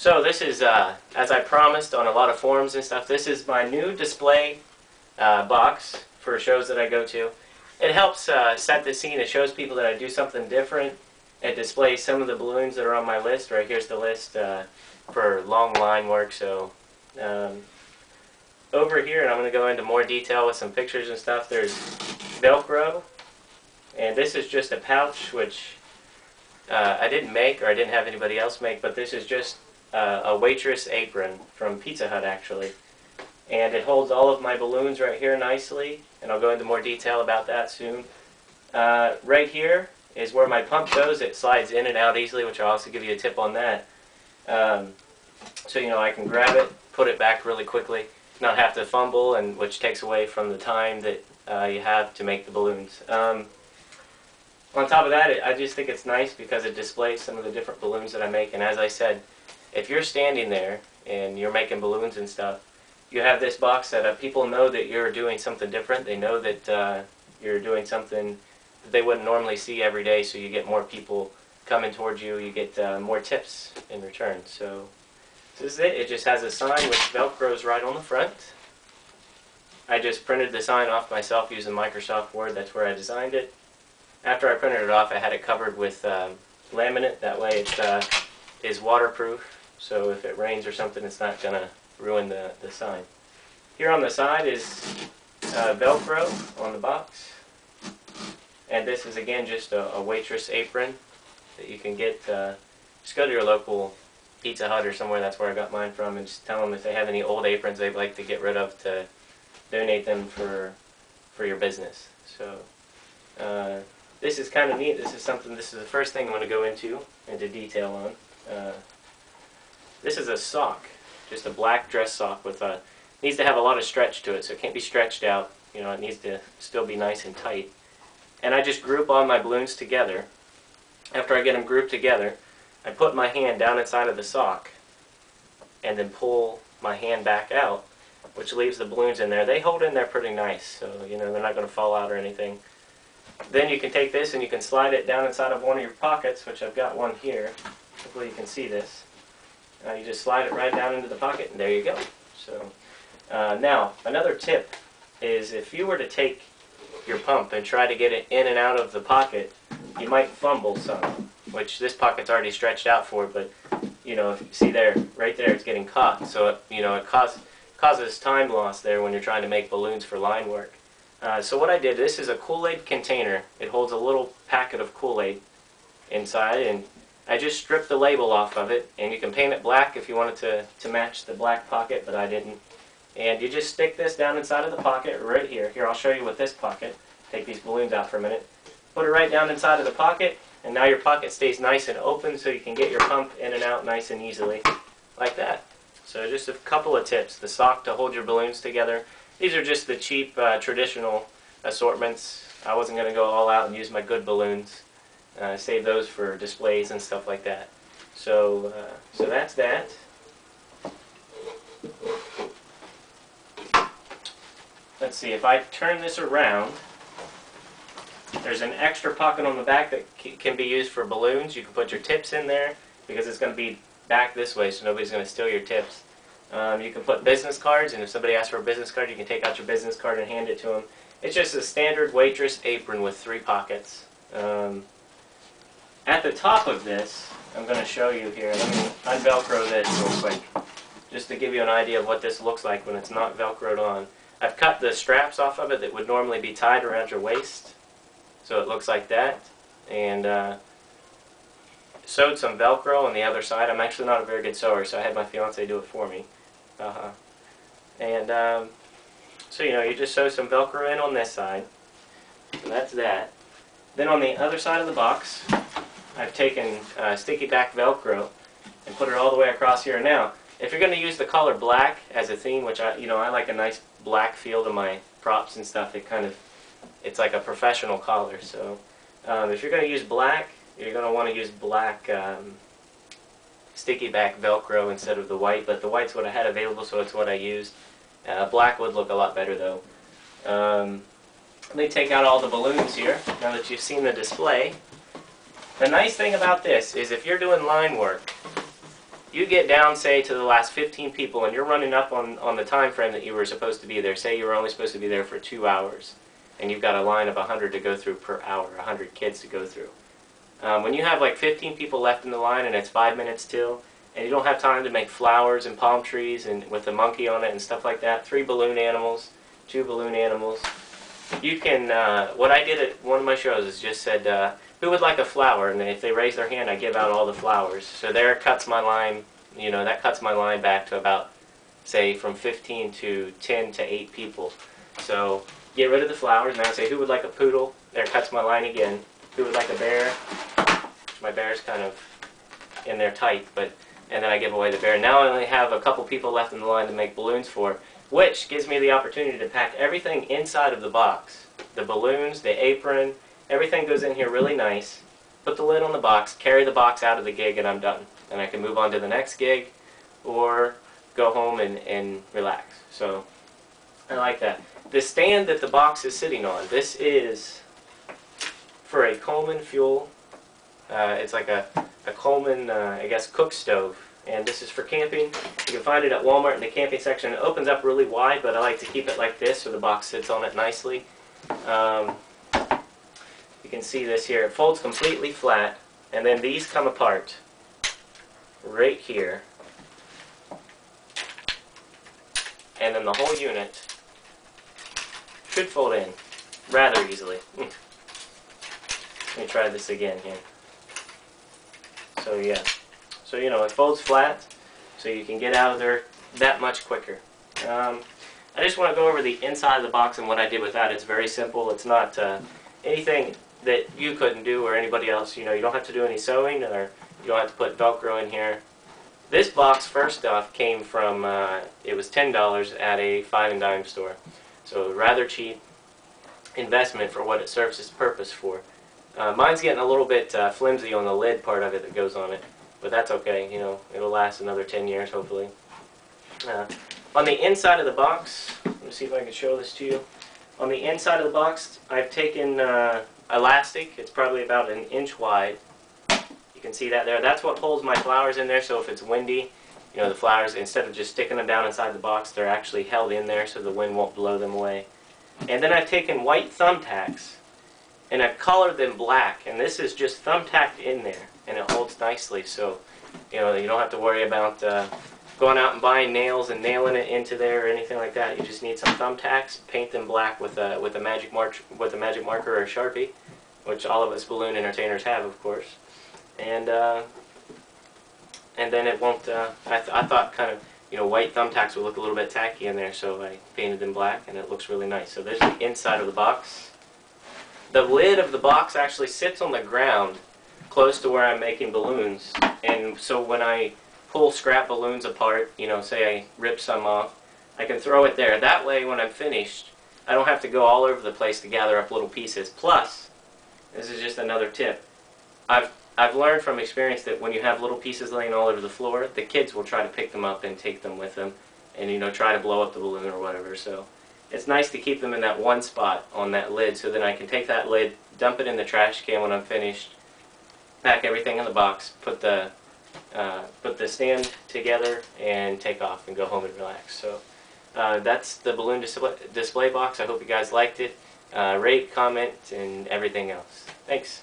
So this is, as I promised on a lot of forums and stuff, this is my new display box for shows that I go to. It helps set the scene. It shows people that I do something different. It displays some of the balloons that are on my list. Right here's the list for long line work. So over here, and I'm going to go into more detail with some pictures and stuff, there's Velcro. And this is just a pouch, which I didn't make, or I didn't have anybody else make, but this is just a waitress apron from Pizza Hut, actually. And it holds all of my balloons right here nicely, and I'll go into more detail about that soon. Right here is where my pump goes. It slides in and out easily, which I'll also give you a tip on that. So, you know, I can grab it, put it back really quickly, not have to fumble, and which takes away from the time that you have to make the balloons. On top of that, I just think it's nice because it displays some of the different balloons that I make. And as I said, if you're standing there and you're making balloons and stuff, you have this box set up. People know that you're doing something different. They know that you're doing something that they wouldn't normally see every day, so you get more people coming towards you. You get more tips in return. So this is it. It just has a sign which Velcros right on the front. I just printed the sign off myself using Microsoft Word. That's where I designed it. After I printed it off, I had it covered with laminate. That way it is waterproof, so if it rains or something, it's not going to ruin the sign. Here on the side is Velcro on the box. And this is, again, just a waitress apron that you can get. Just go to your local Pizza Hut or somewhere, that's where I got mine from, and just tell them if they have any old aprons they'd like to get rid of, to donate them for your business. So this is kind of neat. This is the first thing I'm going to go into detail on. This is a sock, just a black dress sock with needs to have a lot of stretch to it, so it can't be stretched out. You know, it needs to still be nice and tight. And I just group all my balloons together. After I get them grouped together, I put my hand down inside of the sock and then pull my hand back out, which leaves the balloons in there. They hold in there pretty nice, so you know they're not going to fall out or anything. Then you can take this and you can slide it down inside of one of your pockets, which I've got one here. Hopefully you can see this. You just slide it right down into the pocket, and there you go. So now, another tip is if you were to take your pump and try to get it in and out of the pocket, you might fumble some, which this pocket's already stretched out for, but you know, if you see there, right there, it's getting caught. So it causes time loss there when you're trying to make balloons for line work. So what I did, this is a Kool-Aid container. It holds a little packet of Kool-Aid inside, and I just stripped the label off of it, and you can paint it black if you wanted to match the black pocket, but I didn't. And you just stick this down inside of the pocket right here. Here, I'll show you with this pocket. Take these balloons out for a minute. Put it right down inside of the pocket, and now your pocket stays nice and open so you can get your pump in and out nice and easily, like that. So just a couple of tips. The sock to hold your balloons together. These are just the cheap, traditional assortments. I wasn't going to go all out and use my good balloons. Save those for displays and stuff like that. So that's that. Let's see, if I turn this around, there's an extra pocket on the back that can be used for balloons. You can put your tips in there because it's going to be back this way, so nobody's going to steal your tips. You can put business cards, and if somebody asks for a business card, you can take out your business card and hand it to them. It's just a standard waitress apron with 3 pockets. At the top of this, I'm going to show you here. Let me unvelcro this real quick, just to give you an idea of what this looks like when it's not velcroed on. I've cut the straps off of it that would normally be tied around your waist, so it looks like that. And sewed some Velcro on the other side. I'm actually not a very good sewer, so I had my fiance do it for me. So you know, you just sew some Velcro in on this side. So that's that. Then on the other side of the box, I've taken sticky back Velcro and put it all the way across here. Now, if you're going to use the color black as a theme, which I like a nice black feel to my props and stuff. It's like a professional color. So if you're going to use black, you're going to want to use black sticky back Velcro instead of the white. But the white's what I had available, so it's what I used. Black would look a lot better though. Let me take out all the balloons here, now that you've seen the display. The nice thing about this is if you're doing line work, you get down, say, to the last 15 people, and you're running up on the time frame that you were supposed to be there. Say you were only supposed to be there for 2 hours, and you've got a line of 100 to go through per hour, 100 kids to go through. When you have like 15 people left in the line and it's 5 minutes till, and you don't have time to make flowers and palm trees and with a monkey on it and stuff like that, 3 balloon animals, 2 balloon animals, you can, what I did at one of my shows is just said, who would like a flower? And if they raise their hand, I give out all the flowers. So there cuts my line, that cuts my line back to about, say, from 15 to 10 to 8 people. So get rid of the flowers. Now I say, who would like a poodle? There cuts my line again. Who would like a bear? My bear's kind of in there tight, and then I give away the bear. Now I only have a couple people left in the line to make balloons for, which gives me the opportunity to pack everything inside of the box. The balloons, the apron, everything goes in here really nice. Put the lid on the box, carry the box out of the gig, and I'm done. And I can move on to the next gig or go home and relax. So I like that. The stand that the box is sitting on, this is for a Coleman fuel. It's like a Coleman, I guess, cook stove. And this is for camping. You can find it at Walmart in the camping section. It opens up really wide, but I like to keep it like this so the box sits on it nicely. You can see this here. It folds completely flat, and then these come apart right here. And then the whole unit should fold in rather easily. Let me try this again here. So yeah, so it folds flat, so you can get out of there that much quicker. I just want to go over the inside of the box and what I did with that. It's very simple. It's not anything that you couldn't do or anybody else. You don't have to do any sewing, or you don't have to put Velcro in here. This box, first off, came from, it was $10 at a 5 and dime store. So rather cheap investment for what it serves its purpose for. Mine's getting a little bit flimsy on the lid part of it that goes on it, but that's okay. It'll last another 10 years, hopefully. On the inside of the box, let me see if I can show this to you. On the inside of the box, I've taken elastic. It's probably about 1 inch wide. You can see that there. That's what holds my flowers in there, so if it's windy, the flowers, instead of just sticking them down inside the box, they're actually held in there so the wind won't blow them away. And then I've taken white thumbtacks, and I've colored them black, and this is just thumbtacked in there, and it holds nicely, so you don't have to worry about going out and buying nails and nailing it into there or anything like that. You just need some thumbtacks, paint them black with a magic marker or a Sharpie, which all of us balloon entertainers have, of course, and then it won't. I thought kind of white thumbtacks would look a little bit tacky in there, so I painted them black, and it looks really nice. So there's the inside of the box. The lid of the box actually sits on the ground close to where I'm making balloons, and so when I pull scrap balloons apart, say I rip some off, I can throw it there. That way when I'm finished, I don't have to go all over the place to gather up little pieces. Plus, this is just another tip, I've learned from experience that when you have little pieces laying all over the floor, the kids will try to pick them up and take them with them and try to blow up the balloon or whatever. So it's nice to keep them in that one spot on that lid, so then I can take that lid, dump it in the trash can when I'm finished, pack everything in the box, put the stand together, and take off and go home and relax. So that's the balloon display box. I hope you guys liked it. Rate, comment, and everything else. Thanks.